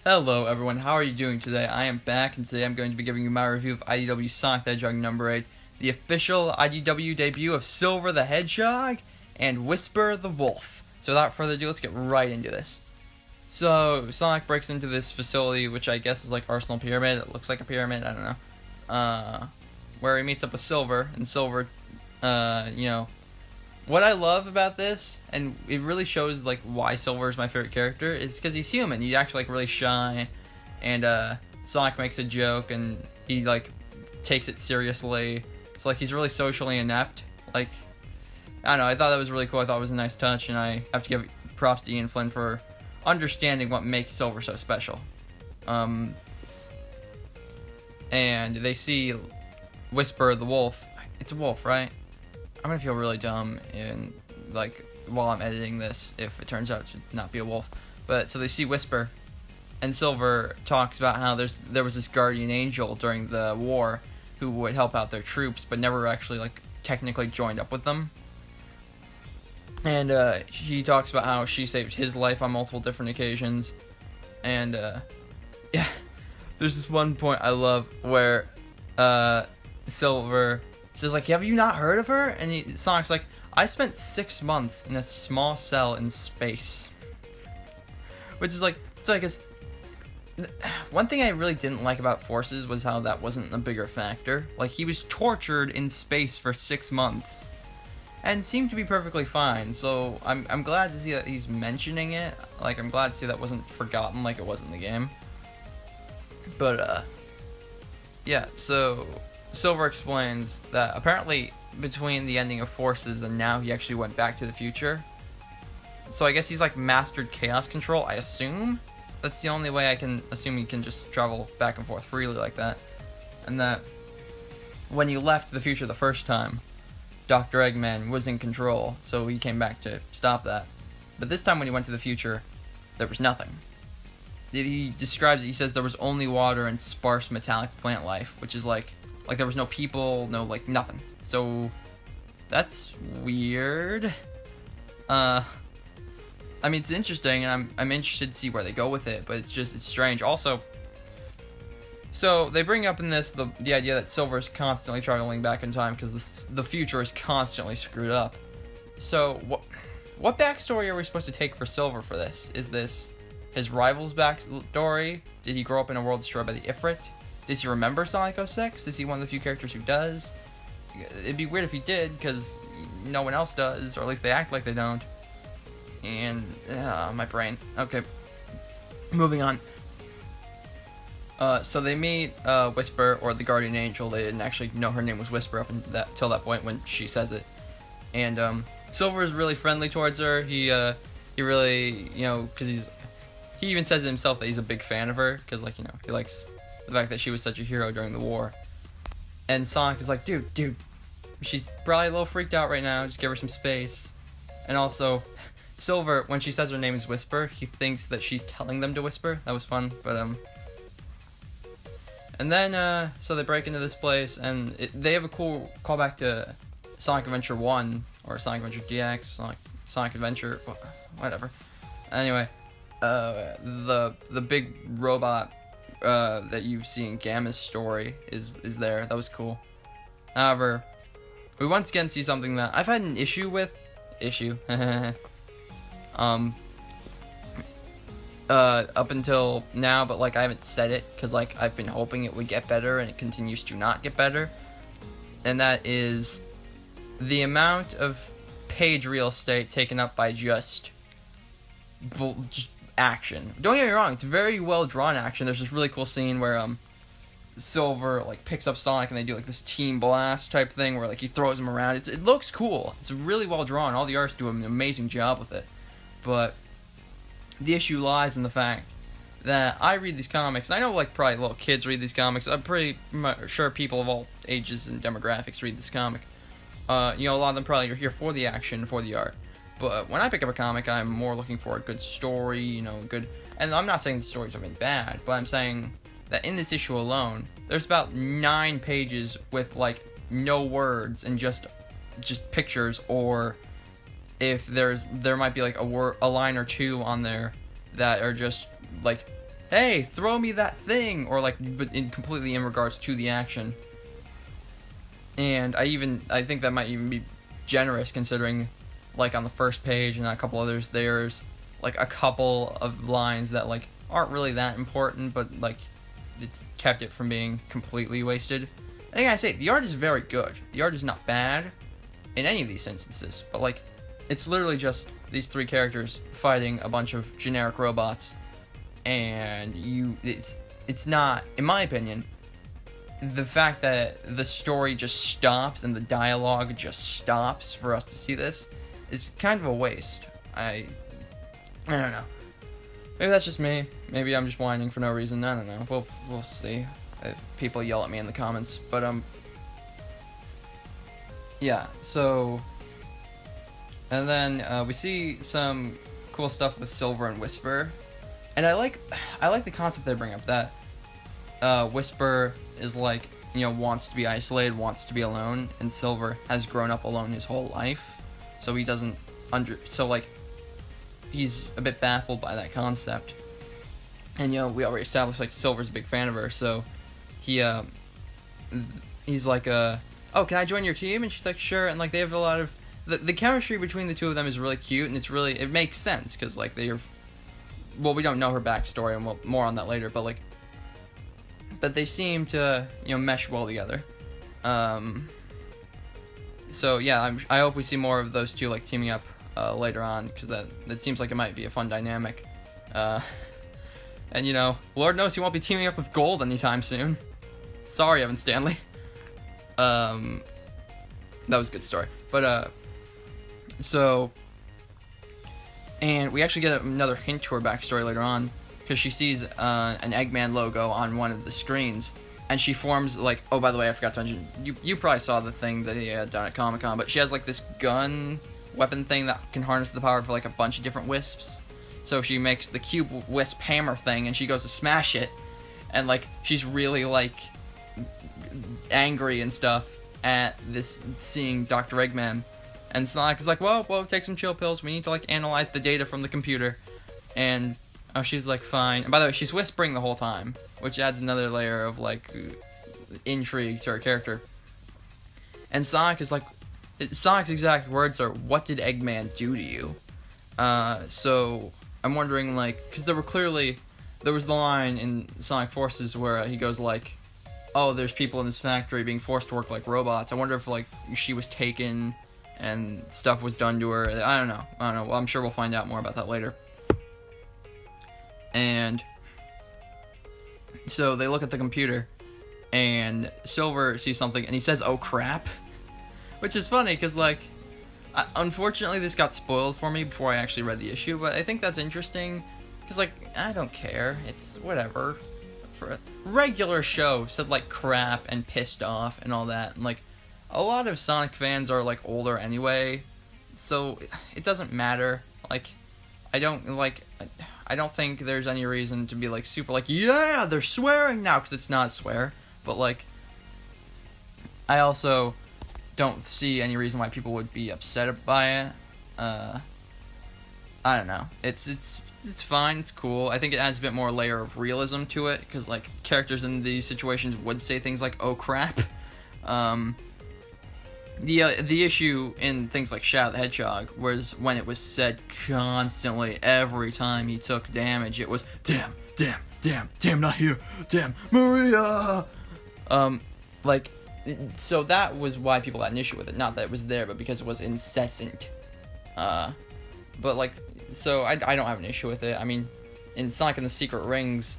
Hello everyone, how are you doing today? I am back, and today I'm going to be giving you my review of IDW Sonic the Hedgehog number 8, the official IDW debut of Silver the Hedgehog and Whisper the Wolf. So without further ado, let's get right into this. So, Sonic breaks into this facility, which I guess is like Arsenal Pyramid. It looks like a pyramid, I don't know. Where he meets up with Silver, and Silver, what I love about this, and it really shows like why Silver is my favorite character, is because he's human. He's actually like really shy, and Sonic makes a joke, and he like takes it seriously. So like he's really socially inept. Like, I don't know. I thought that was really cool. I thought it was a nice touch, and I have to give props to Ian Flynn for understanding what makes Silver so special. And they see Whisper the Wolf. It's a wolf, right? I'm gonna feel really dumb in like while I'm editing this if it turns out to not be a wolf. But so they see Whisper, and Silver talks about how there was this guardian angel during the war who would help out their troops, but never actually like technically joined up with them. And he talks about how she saved his life on multiple different occasions. And yeah, there's this one point I love where Silver says like, "Have you not heard of her?" And Sonic's like, "I spent 6 months in a small cell in space," which is like, so I guess one thing I really didn't like about Forces was how that wasn't a bigger factor. Like, he was tortured in space for 6 months and seemed to be perfectly fine. So I'm glad to see that he's mentioning it. Like, I'm glad to see that wasn't forgotten like it was in the game. But yeah, so Silver explains that apparently between the ending of Forces and now he actually went back to the future. So I guess he's like mastered chaos control, I assume. That's the only way I can assume he can just travel back and forth freely like that. And that when you left the future the first time, Dr. Eggman was in control, so he came back to stop that. But this time when he went to the future, there was nothing. He describes it, he says there was only water and sparse metallic plant life, which is like there was no people, no like nothing. So that's weird. I mean, it's interesting, and I'm interested to see where they go with it, but it's strange. Also, so they bring up in this the idea that Silver is constantly traveling back in time because the future is constantly screwed up. So what backstory are we supposed to take for Silver for this? Is this his rival's backstory? Did he grow up in a world destroyed by the Ifrit? Does he remember Sonic 06? Is he one of the few characters who does? It'd be weird if he did, because no one else does, or at least they act like they don't. And, my brain. Okay, moving on. So they meet Whisper, or the Guardian Angel. They didn't actually know her name was Whisper up until that point when she says it. And Silver is really friendly towards her. He really, because he even says it himself that he's a big fan of her, because like, he likes the fact that she was such a hero during the war. And Sonic is like, dude, she's probably a little freaked out right now, just give her some space. And also, Silver, when she says her name is Whisper, he thinks that she's telling them to whisper. That was fun, but and then so they break into this place, and they have a cool callback to Sonic Adventure 1 or Sonic Adventure DX, Sonic Adventure, whatever. Anyway, the big robot that you see in Gamma's story is there. That was cool. However, we once again see something that I've had an issue with. Up until now, but like I haven't said it because like I've been hoping it would get better, and it continues to not get better. And that is the amount of page real estate taken up by just action. Don't get me wrong, it's very well drawn action. There's this really cool scene where Silver like picks up Sonic and they do like this team blast type thing where like he throws him around. It looks cool. It's really well drawn. All the artists do an amazing job with it. But the issue lies in the fact that I read these comics. I know like probably little kids read these comics. I'm pretty sure people of all ages and demographics read this comic. A lot of them probably are here for the action, for the art. But when I pick up a comic, I'm more looking for a good story, good. And I'm not saying the stories have been bad, but I'm saying that in this issue alone, there's about 9 pages with like no words and just pictures, or if there might be like a line or two on there that are just like hey, throw me that thing, or like, but completely in regards to the action. And I think that might even be generous, considering, like, on the first page and a couple others, there's like a couple of lines that like aren't really that important, but like it's kept it from being completely wasted. I think I say the art is very good. The art is not bad in any of these instances, but like it's literally just these three characters fighting a bunch of generic robots, and it's not, in my opinion, the fact that the story just stops and the dialogue just stops for us to see this is kind of a waste. I don't know. Maybe that's just me. Maybe I'm just whining for no reason. I don't know. We'll see. If people yell at me in the comments, but yeah. So, and then we see some cool stuff with Silver and Whisper, and I like the concept they bring up that Whisper is like, you know, wants to be isolated, wants to be alone, and Silver has grown up alone his whole life, so he doesn't so like he's a bit baffled by that concept. And you know, we already established like Silver's a big fan of her, so he's like oh, can I join your team? And she's like, sure. And like they have a lot of the chemistry between the two of them is really cute, and it makes sense because like well, we don't know her backstory, and more on that later, but they seem to, you know, mesh well together. So yeah, I hope we see more of those two like teaming up later on, because that seems like it might be a fun dynamic. And you know, Lord knows he won't be teaming up with Gold anytime soon. Sorry, Evan Stanley. That was a good story. But so, and we actually get another hint to her backstory later on, because she sees an Eggman logo on one of the screens, and she forms like, oh, by the way, I forgot to mention, you probably saw the thing that he had done at Comic-Con, but she has like this gun weapon thing that can harness the power of like a bunch of different wisps. So she makes the cube wisp hammer thing, and she goes to smash it, and like she's really like angry and stuff at this, seeing Dr. Eggman. And Sonic is like, well, take some chill pills. We need to like analyze the data from the computer. And she's like, fine. And by the way, she's whispering the whole time, which adds another layer of like intrigue to her character. And Sonic is like, Sonic's exact words are, "What did Eggman do to you?" So I'm wondering, like, because there was the line in Sonic Forces where he goes like, oh, there's people in this factory being forced to work like robots. I wonder if like she was taken and stuff was done to her. I don't know. Well, I'm sure we'll find out more about that later. And so they look at the computer, and Silver sees something, and he says, "Oh crap," which is funny because like, unfortunately this got spoiled for me before I actually read the issue, but I think that's interesting because like I don't care. It's whatever. For a regular show said like crap and pissed off and all that, and like a lot of Sonic fans are like older anyway, so it doesn't matter. Like I don't think there's any reason to be like super like, yeah, they're swearing now, because it's not a swear. But like I also don't see any reason why people would be upset by it. I don't know. It's fine. It's cool. I think it adds a bit more layer of realism to it, because like characters in these situations would say things like, "Oh crap." The issue in things like Shadow the Hedgehog was when it was said constantly every time he took damage. It was damn, not here, damn, Maria. Like, so that was why people had an issue with it. Not that it was there, but because it was incessant. But like, so I don't have an issue with it. I mean, in Sonic and the Secret Rings,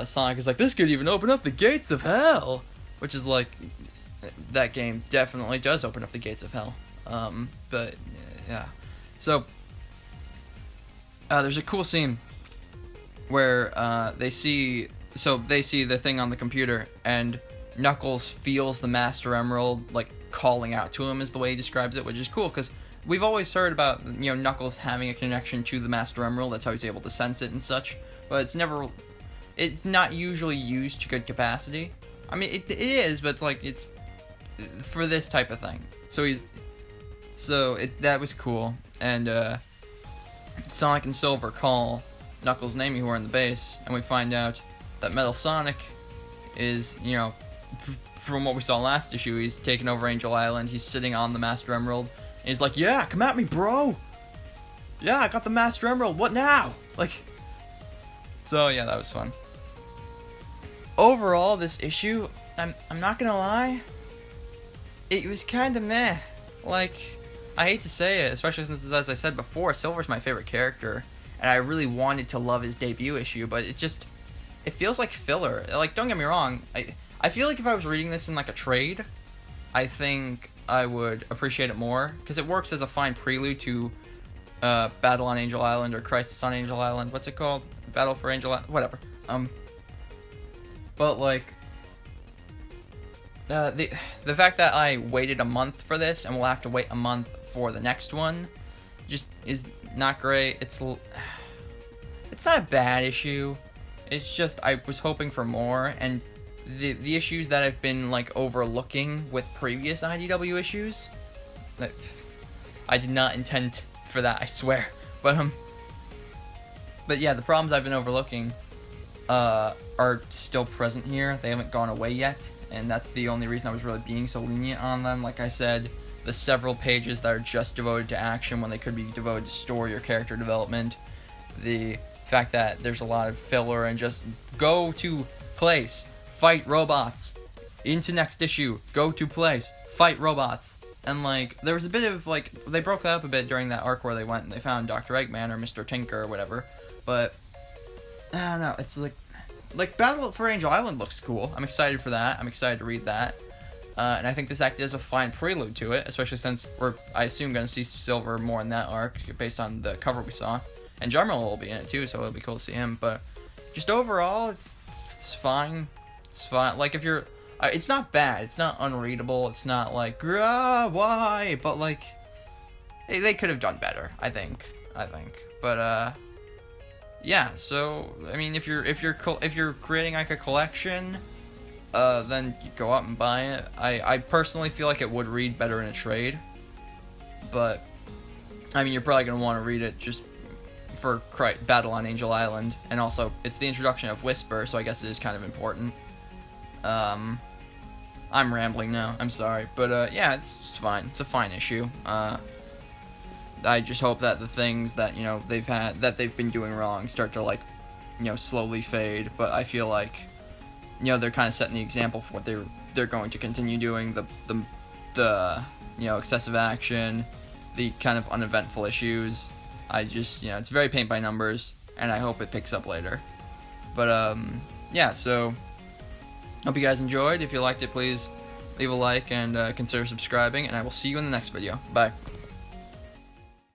Sonic is like, this could even open up the gates of hell, which is like, that game definitely does open up the gates of hell. But yeah, so there's a cool scene where they see the thing on the computer, and Knuckles feels the Master Emerald like calling out to him, is the way he describes it, which is cool because we've always heard about, you know, Knuckles having a connection to the Master Emerald. That's how he's able to sense it and such, but it's not usually used to good capacity. I mean, it is, but it's like, it's for this type of thing. That was cool. And Sonic and Silver call Knuckles and Amy who are in the base, and we find out that Metal Sonic is, you know, from what we saw last issue, he's taken over Angel Island, he's sitting on the Master Emerald, and he's like, yeah, come at me, bro! Yeah, I got the Master Emerald, what now? Like, so yeah, that was fun. Overall, this issue, I'm not gonna lie, it was kinda meh. Like, I hate to say it, especially since, as I said before, Silver's my favorite character, and I really wanted to love his debut issue, but it feels like filler. Like, don't get me wrong, I feel like if I was reading this in, like, a trade, I think I would appreciate it more, because it works as a fine prelude to Battle on Angel Island, or Crisis on Angel Island, what's it called? Battle for Angel Island? Whatever. But, like, the fact that I waited a month for this, and we'll have to wait a month for the next one, just is not great. It's not a bad issue, it's just I was hoping for more, and the issues that I've been, like, overlooking with previous IDW issues, like, I did not intend for that, I swear, but yeah, the problems I've been overlooking are still present here. They haven't gone away yet, and that's the only reason I was really being so lenient on them. Like I said, the several pages that are just devoted to action when they could be devoted to story or character development, the fact that there's a lot of filler and just go to place, fight robots, into next issue, go to place, fight robots. And, like, there was a bit of, like, they broke that up a bit during that arc where they went and they found Dr. Eggman or Mr. Tinker or whatever, but I don't know, it's like Battle for Angel Island looks cool. I'm excited for that. I'm excited to read that. And I think this acted as a fine prelude to it, especially since we're, I assume, going to see Silver more in that arc based on the cover we saw. And Jarmel will be in it too, so it'll be cool to see him. But just overall, it's fine. It's fine. Like, if you're... it's not bad. It's not unreadable. It's not like, why? But, like, they could have done better, I think. But, yeah, so, I mean, if you're creating, like, a collection, then you go out and buy it. I personally feel like it would read better in a trade, but, I mean, you're probably going to want to read it just for Battle on Angel Island, and also, it's the introduction of Whisper, so I guess it is kind of important. I'm rambling now, I'm sorry, but, yeah, it's fine. It's a fine issue. I just hope that the things that, you know, they've been doing wrong start to, like, you know, slowly fade, but I feel like, you know, they're kind of setting the example for what they're going to continue doing, the you know, excessive action, the kind of uneventful issues. I just, you know, it's very paint by numbers, and I hope it picks up later. But, yeah, so, hope you guys enjoyed. If you liked it, please leave a like and consider subscribing, and I will see you in the next video. Bye.